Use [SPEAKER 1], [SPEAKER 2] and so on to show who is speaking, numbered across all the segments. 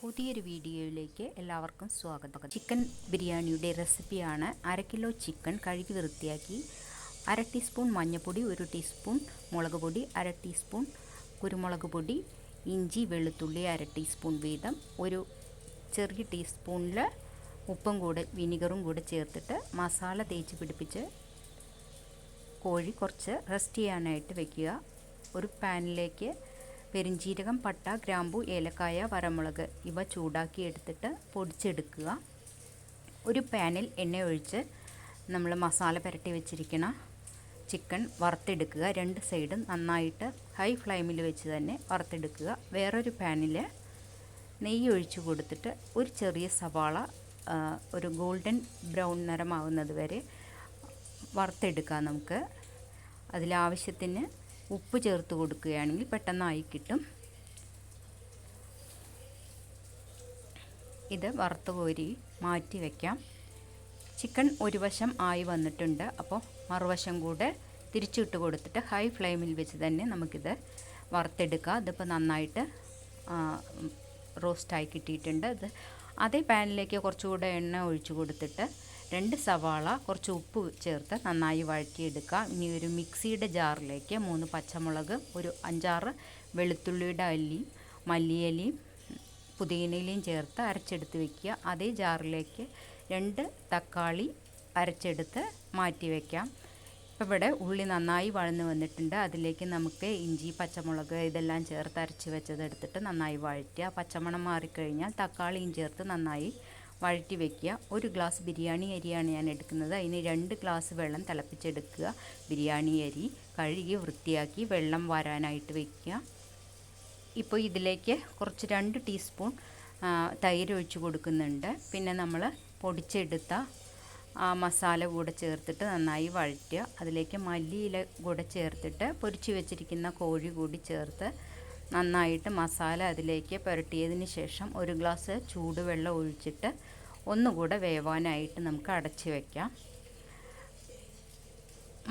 [SPEAKER 1] പുതിയൊരു വീഡിയോയിലേക്ക് എല്ലാവർക്കും സ്വാഗതം. ചിക്കൻ ബിരിയാണിയുടെ റെസിപ്പിയാണ്. 1/2 കിലോ ചിക്കൻ കഴുകി വൃത്തിയാക്കി 1/2 ടീസ്പൂൺ മഞ്ഞൾപ്പൊടി, 1 ടീസ്പൂൺ മുളക് പൊടി, 1/2 ടീസ്പൂൺ കുരുമുളക് പൊടി, ഇഞ്ചി വെളുത്തുള്ളി 1/2 ടീസ്പൂൺ വീതം, ഒരു ചെറിയ ടീസ്പൂണിൽ ഉപ്പും കൂടെ വിനീഗറും കൂടെ ചേർത്തിട്ട് മസാല തേച്ച് പിടിപ്പിച്ച് കോഴി കുറച്ച് റെസ്റ്റ് ചെയ്യാനായിട്ട് വെക്കുക. ഒരു പാനിലേക്ക് പെരിഞ്ചീരകം, പട്ട, ഗ്രാമ്പു, ഏലക്കായ, വരമുളക് ഇവ ചൂടാക്കി എടുത്തിട്ട് പൊടിച്ചെടുക്കുക. ഒരു പാനിൽ എണ്ണ ഒഴിച്ച് നമ്മൾ മസാല പുരട്ടി വെച്ചിരിക്കുന്ന ചിക്കൻ വറുത്തെടുക്കുക. 2 സൈഡും നന്നായിട്ട് ഹൈ ഫ്ലെയിമിൽ വെച്ച് തന്നെ വറുത്തെടുക്കുക. വേറൊരു പാനിൽ നെയ്യ് ഒഴിച്ച് കൊടുത്തിട്ട് ഒരു ചെറിയ സവാള ഒരു ഗോൾഡൻ ബ്രൗൺ നിറമാവുന്നത് വരെ വറുത്തെടുക്കുക. നമുക്ക് അതിലാവശ്യത്തിന് ഉപ്പ് ചേർത്ത് കൊടുക്കുകയാണെങ്കിൽ പെട്ടെന്നായി കിട്ടും. ഇത് വറുത്ത് കോരി മാറ്റി വയ്ക്കാം. ചിക്കൻ ഒരു വശം ആയി വന്നിട്ടുണ്ട്. അപ്പോൾ മറുവശം കൂടെ തിരിച്ചിട്ട് കൊടുത്തിട്ട് ഹൈ ഫ്ലെയിമിൽ വെച്ച് തന്നെ നമുക്കിത് വറുത്തെടുക്കാം. ഇതിപ്പോൾ നന്നായിട്ട് റോസ്റ്റായി കിട്ടിയിട്ടുണ്ട്. അതേ പാനിലേക്ക് കുറച്ചുകൂടെ എണ്ണ ഒഴിച്ച് കൊടുത്തിട്ട് 2 സവാള കുറച്ച് ഉപ്പ് ചേർത്ത് നന്നായി വഴറ്റിയെടുക്കുക. ഇനി ഒരു മിക്സിയുടെ ജാറിലേക്ക് 3 പച്ചമുളക്, ഒരു 5-6 വെളുത്തുള്ളിയുടെ അല്ലിയും മല്ലിയിലയും പുതിനയിലയും ചേർത്ത് അരച്ചെടുത്ത് വയ്ക്കുക. അതേ ജാറിലേക്ക് 2 തക്കാളി അരച്ചെടുത്ത് മാറ്റി വയ്ക്കാം. ഇപ്പോൾ ഇവിടെ ഉള്ളി നന്നായി വഴന്ന് വന്നിട്ടുണ്ട്. അതിലേക്ക് നമുക്ക് ഇഞ്ചി, പച്ചമുളക് ഇതെല്ലാം ചേർത്ത് അരച്ച് വെച്ചതെടുത്തിട്ട് നന്നായി വഴറ്റുക. പച്ചമണം മാറിക്കഴിഞ്ഞാൽ തക്കാളിയും ചേർത്ത് നന്നായി വഴറ്റി വയ്ക്കുക. 1 ഗ്ലാസ് ബിരിയാണി അരിയാണ് ഞാൻ എടുക്കുന്നത്. അതിന് 2 ഗ്ലാസ് വെള്ളം തിളപ്പിച്ചെടുക്കുക. ബിരിയാണി അരി കഴുകി വൃത്തിയാക്കി വെള്ളം വരാനായിട്ട് വയ്ക്കുക. ഇപ്പോൾ ഇതിലേക്ക് കുറച്ച് 2 ടീസ്പൂൺ തൈര് ഒഴിച്ച് കൊടുക്കുന്നുണ്ട്. പിന്നെ നമ്മൾ പൊടിച്ചെടുത്ത മസാല കൂടെ ചേർത്തിട്ട് നന്നായി വഴറ്റുക. അതിലേക്ക് മല്ലിയില കൂടെ ചേർത്തിട്ട് പൊരിച്ച് വെച്ചിരിക്കുന്ന കോഴി കൂടി ചേർത്ത് നന്നായിട്ട് മസാല അതിലേക്ക് പുരട്ടിയതിന് ശേഷം 1 ഗ്ലാസ് ചൂടുവെള്ളം ഒഴിച്ചിട്ട് ഒന്നുകൂടെ വേവാനായിട്ട് നമുക്ക് അടച്ച് വയ്ക്കാം.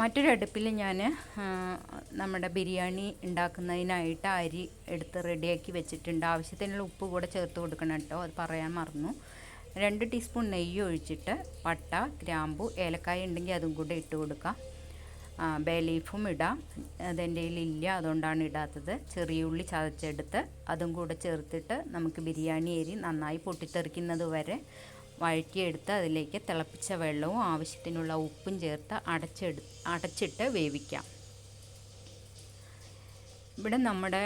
[SPEAKER 1] മറ്റൊരു അടുപ്പിൽ ഞാൻ നമ്മുടെ ബിരിയാണി ഉണ്ടാക്കുന്നതിനായിട്ട് അരി എടുത്ത് റെഡിയാക്കി വെച്ചിട്ടുണ്ട്. ആവശ്യത്തിനുള്ള ഉപ്പ് കൂടെ ചേർത്ത് കൊടുക്കണം കേട്ടോ, അത് പറയാൻ മറന്നു. 2 ടീസ്പൂൺ നെയ്യ് ഒഴിച്ചിട്ട് പട്ട, ഗ്രാമ്പു, ഏലക്കായ ഉണ്ടെങ്കിൽ അതും കൂടെ ഇട്ട് കൊടുക്കാം. ബേ ലീഫും ഇടാം. അതെൻ്റെ കയ്യിലില്ല, അതുകൊണ്ടാണ് ഇടാത്തത്. ചെറിയ ഉള്ളി ചതച്ചെടുത്ത് അതും കൂടെ ചേർത്തിട്ട് നമുക്ക് ബിരിയാണി അരി നന്നായി പൊട്ടിത്തെറിക്കുന്നത് വരെ വഴറ്റിയെടുത്ത് അതിലേക്ക് തിളപ്പിച്ച വെള്ളവും ആവശ്യത്തിനുള്ള ഉപ്പും ചേർത്ത് അടച്ചിട്ട് വേവിക്കാം. ഇവിടെ നമ്മുടെ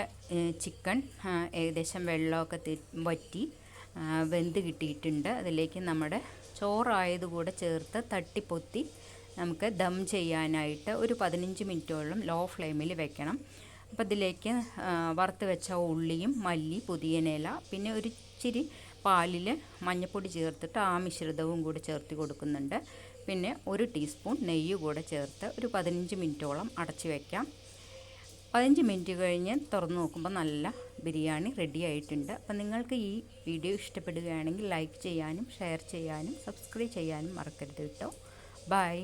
[SPEAKER 1] ചിക്കൻ ഏകദേശം വെള്ളമൊക്കെ വറ്റി വെന്ത് കിട്ടിയിട്ടുണ്ട്. അതിലേക്ക് നമ്മുടെ ചോറായതുകൂടെ ചേർത്ത് തട്ടിപ്പൊത്തി നമുക്ക് ദം ചെയ്യാനായിട്ട് ഒരു 15 മിനിറ്റോളം ലോ ഫ്ലെയിമിൽ വെക്കണം. അപ്പോൾ ഇതിലേക്ക് വറുത്ത് വെച്ച ഉള്ളിയും മല്ലി, പുതിനയില, പിന്നെ ഒരു ഇച്ചിരി പാലിൽ മഞ്ഞൾപ്പൊടി ചേർത്തിട്ട് ആ മിശ്രിതവും കൂടി ചേർത്ത് കൊടുക്കുന്നുണ്ട്. പിന്നെ 1 ടീസ്പൂൺ നെയ്യ് കൂടെ ചേർത്ത് ഒരു 15 മിനിറ്റോളം അടച്ച് വയ്ക്കാം. 15 മിനിറ്റ് കഴിഞ്ഞ് തുറന്ന് നോക്കുമ്പോൾ നല്ല ബിരിയാണി റെഡി ആയിട്ടുണ്ട്. അപ്പോൾ നിങ്ങൾക്ക് ഈ വീഡിയോ ഇഷ്ടപ്പെടുകയാണെങ്കിൽ ലൈക്ക് ചെയ്യാനും ഷെയർ ചെയ്യാനും സബ്സ്ക്രൈബ് ചെയ്യാനും മറക്കരുത് കേട്ടോ. ബൈ.